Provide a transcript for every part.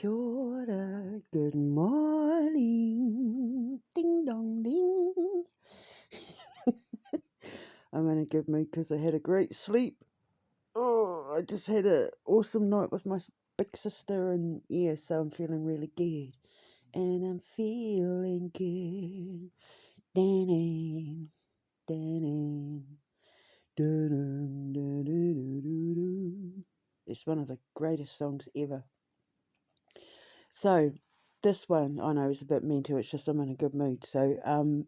Kia ora, good morning, ding dong ding. I'm in a good mood because I had a great sleep. Oh, I just had an awesome night with my big sister, and yeah, so I'm feeling really good. And I'm feeling good. Dang, dang, dang. It's one of the greatest songs ever. So, this one, I know, is a bit mental. It's just I'm in a good mood. So,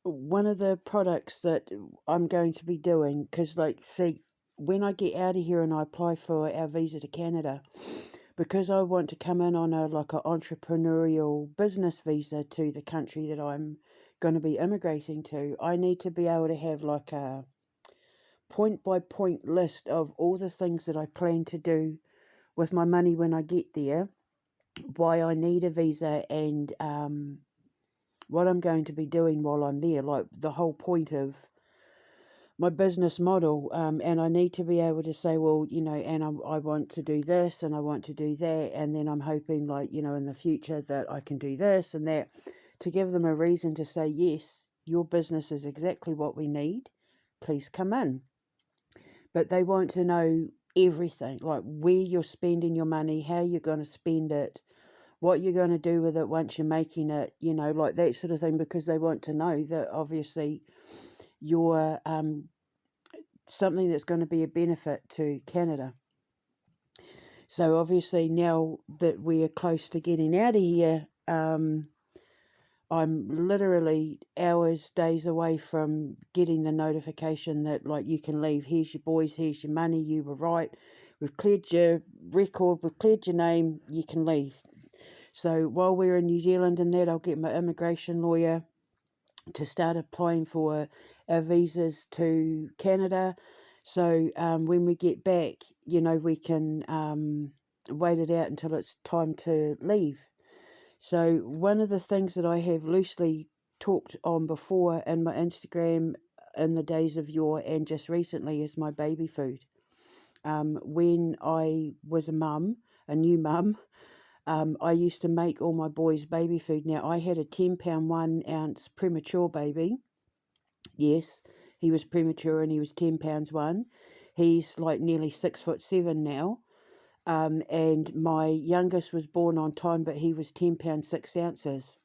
one of the products that I'm going to be doing, because, like, see, when I get out of here and I apply for our visa to Canada, because I want to come in on an entrepreneurial business visa to the country that I'm going to be immigrating to, I need to be able to have like a point by point list of all the things that I plan to do with my money when I get there, why I need a visa, and what I'm going to be doing while I'm there, like the whole point of my business model. And I need to be able to say, well, and I want to do this and I want to do that, and then I'm hoping, like, in the future that I can do this and that, to give them a reason to say, yes, your business is exactly what we need. Please come in. But they want to know everything, like where you're spending your money, how you're going to spend it, what you're going to do with it once you're making it, like that sort of thing, because they want to know that obviously you're something that's going to be a benefit to Canada. So obviously now that we are close to getting out of here, I'm literally hours, days away from getting the notification that, like, you can leave. Here's your boys, here's your money, you were right. We've cleared your record, we've cleared your name, you can leave. So while we're in New Zealand and that, I'll get my immigration lawyer to start applying for our visas to Canada. So when we get back, we can wait it out until it's time to leave. So one of the things that I have loosely talked on before in my Instagram in the days of yore and just recently is my baby food. When I was a new mum, I used to make all my boys baby food. Now, I had a 10-pound, 1 ounce premature baby. Yes, he was premature and he was 10 pounds 1. He's like nearly 6'7" now. And my youngest was born on time, but he was 10 pounds 6 ounces.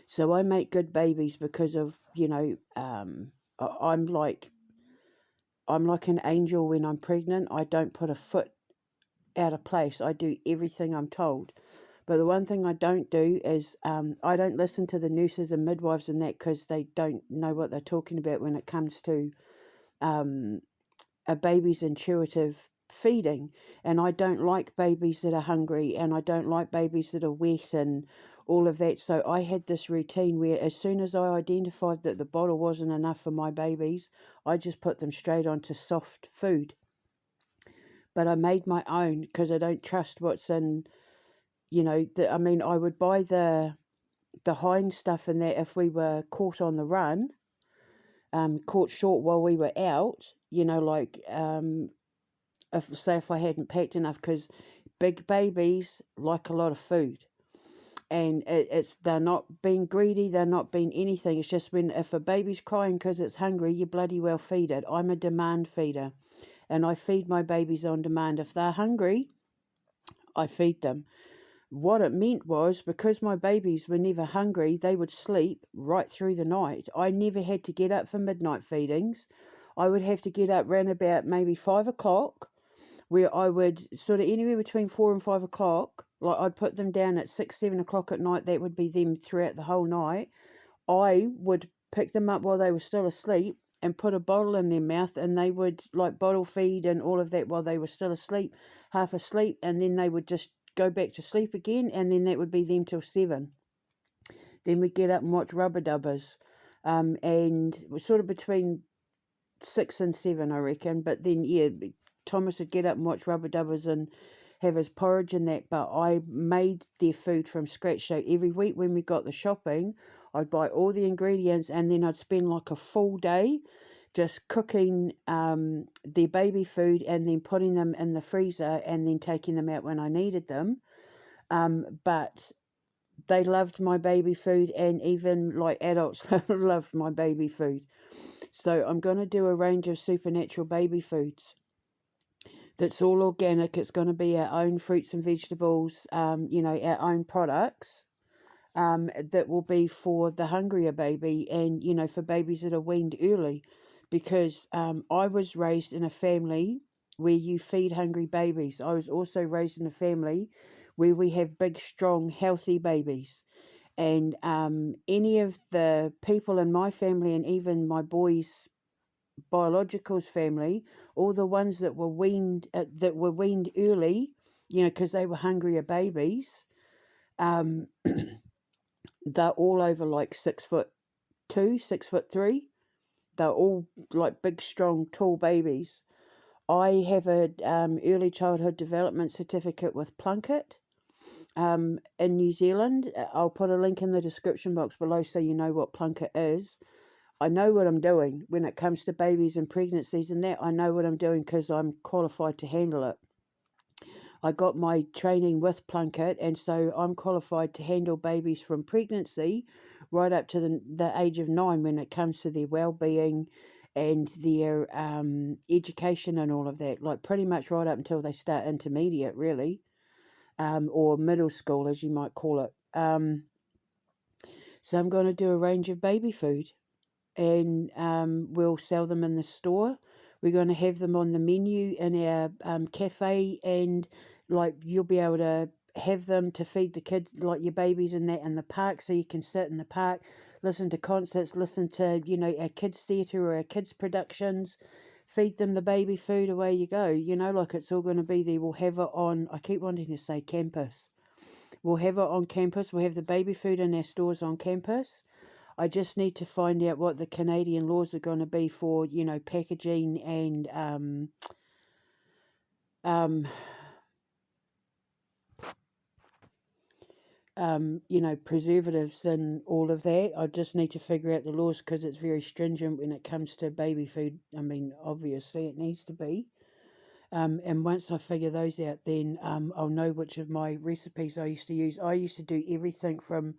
So I make good babies because of, I'm like an angel when I'm pregnant. I don't put a foot out of place. I do everything I'm told. But the one thing I don't do is I don't listen to the nurses and midwives and that, because they don't know what they're talking about when it comes to a baby's intuitive feeding. And I don't like babies that are hungry, and I don't like babies that are wet and all of that. So I had this routine where as soon as I identified that the bottle wasn't enough for my babies, I just put them straight onto soft food. But I made my own because I don't trust what's in, I would buy the hind stuff and that if we were caught on the run, caught short while we were out, if I hadn't packed enough, because big babies like a lot of food. And they're not being greedy, they're not being anything. It's just if a baby's crying because it's hungry, you bloody well feed it. I'm a demand feeder, and I feed my babies on demand. If they're hungry, I feed them. What it meant was, because my babies were never hungry, they would sleep right through the night. I never had to get up for midnight feedings. I would have to get up round about maybe 5 o'clock, where I would sort of anywhere between 4 and 5 o'clock, like I'd put them down at 6, 7 o'clock at night. That would be them throughout the whole night. I would pick them up while they were still asleep and put a bottle in their mouth, and they would like bottle feed and all of that while they were still asleep, half asleep, and then they would just go back to sleep again, and then that would be them till 7. Then we'd get up and watch Rubber Dubbers, and we're sort of between 6 and 7, I reckon. But then, yeah, Thomas would get up and watch Rubber Dubbers and have his porridge and that. But I made their food from scratch. So every week when we got the shopping, I'd buy all the ingredients, and then I'd spend like a full day just cooking their baby food and then putting them in the freezer and then taking them out when I needed them. But they loved my baby food, and even like adults loved my baby food. So I'm going to do a range of SuperNatural baby foods that's all organic. It's going to be our own fruits and vegetables, our own products. That will be for the hungrier baby, and for babies that are weaned early, because I was raised in a family where you feed hungry babies. I was also raised in a family where we have big, strong, healthy babies. And any of the people in my family, and even my boys' biological's family, all the ones that were weaned early, because they were hungrier babies, um, they're all over like 6'2", 6'3". They're all like big, strong, tall babies. I have a early childhood development certificate with Plunket in New Zealand. I'll put a link in the description box below so you know what Plunket is. I know what I'm doing when it comes to babies and pregnancies and that. I know what I'm doing because I'm qualified to handle it. I got my training with Plunket, and so I'm qualified to handle babies from pregnancy right up to the age of 9 when it comes to their well-being and their education and all of that, like pretty much right up until they start intermediate, really, or middle school, as you might call it. So I'm going to do a range of baby food, and we'll sell them in the store. We're going to have them on the menu in our cafe, and like you'll be able to have them to feed the kids, like your babies and that, in the park, so you can sit in the park, listen to concerts, listen to our kids theatre or our kids productions, feed them the baby food, away you go. Like it's all going to be there. We'll have it on, I keep wanting to say campus. We'll have it on campus. We'll have the baby food in our stores on campus. I just need to find out what the Canadian laws are going to be for, packaging and preservatives and all of that. I just need to figure out the laws because it's very stringent when it comes to baby food. I mean, obviously it needs to be. And once I figure those out, then I'll know which of my recipes I used to use. I used to do everything from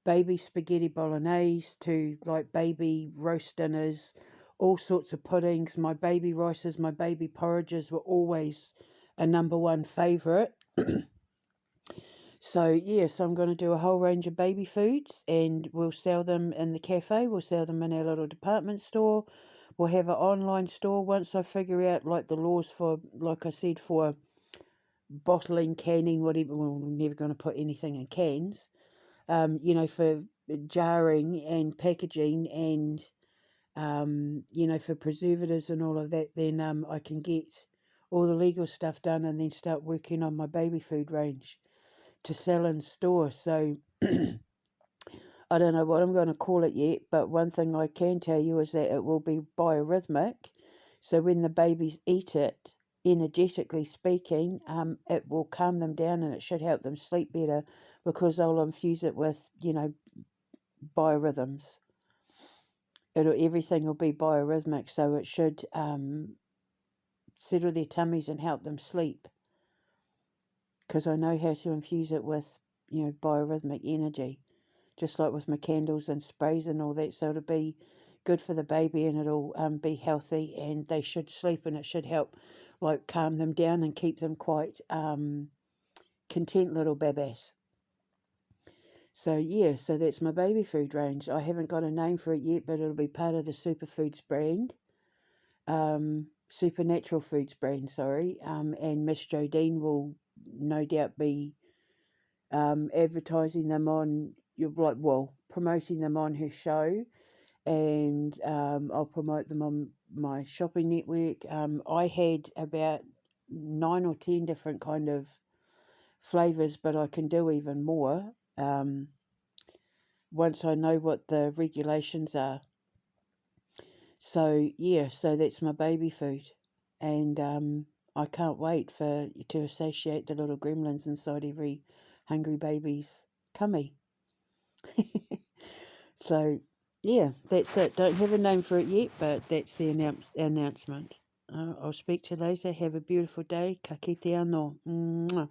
baby spaghetti bolognese to like baby roast dinners, all sorts of puddings. My baby rices, my baby porridges were always a number one favourite. So yes, I'm going to do a whole range of baby foods, and we'll sell them in the cafe. We'll sell them in our little department store. We'll have an online store once I figure out like the laws for, like I said, for bottling, canning, whatever. Well, we're never going to put anything in cans. For jarring and packaging and, for preservatives and all of that, then I can get all the legal stuff done and then start working on my baby food range to sell in store. So I don't know what I'm going to call it yet, but one thing I can tell you is that it will be biorhythmic. So when the babies eat it, energetically speaking, it will calm them down and it should help them sleep better because I'll infuse it with, biorhythms. Everything will be biorhythmic, so it should settle their tummies and help them sleep. Because I know how to infuse it with, biorhythmic energy, just like with my candles and sprays and all that. So it'll be good for the baby, and it'll be healthy, and they should sleep, and it should help, like, calm them down and keep them quite content little babas. So yeah, so that's my baby food range. I haven't got a name for it yet, but it'll be part of the Superfoods brand, SuperNatural Foods brand, sorry. And Miss Jodine will no doubt be advertising them on promoting them on her show, and I'll promote them on my shopping network. I had about 9 or 10 different kind of flavors, but I can do even more. Once I know what the regulations are. So yeah, so that's my baby food, and I can't wait to satiate the little gremlins inside every hungry baby's tummy. So yeah, that's it. Don't have a name for it yet, but that's the announcement. I'll speak to you later. Have a beautiful day. Ka kite anō. Mwah.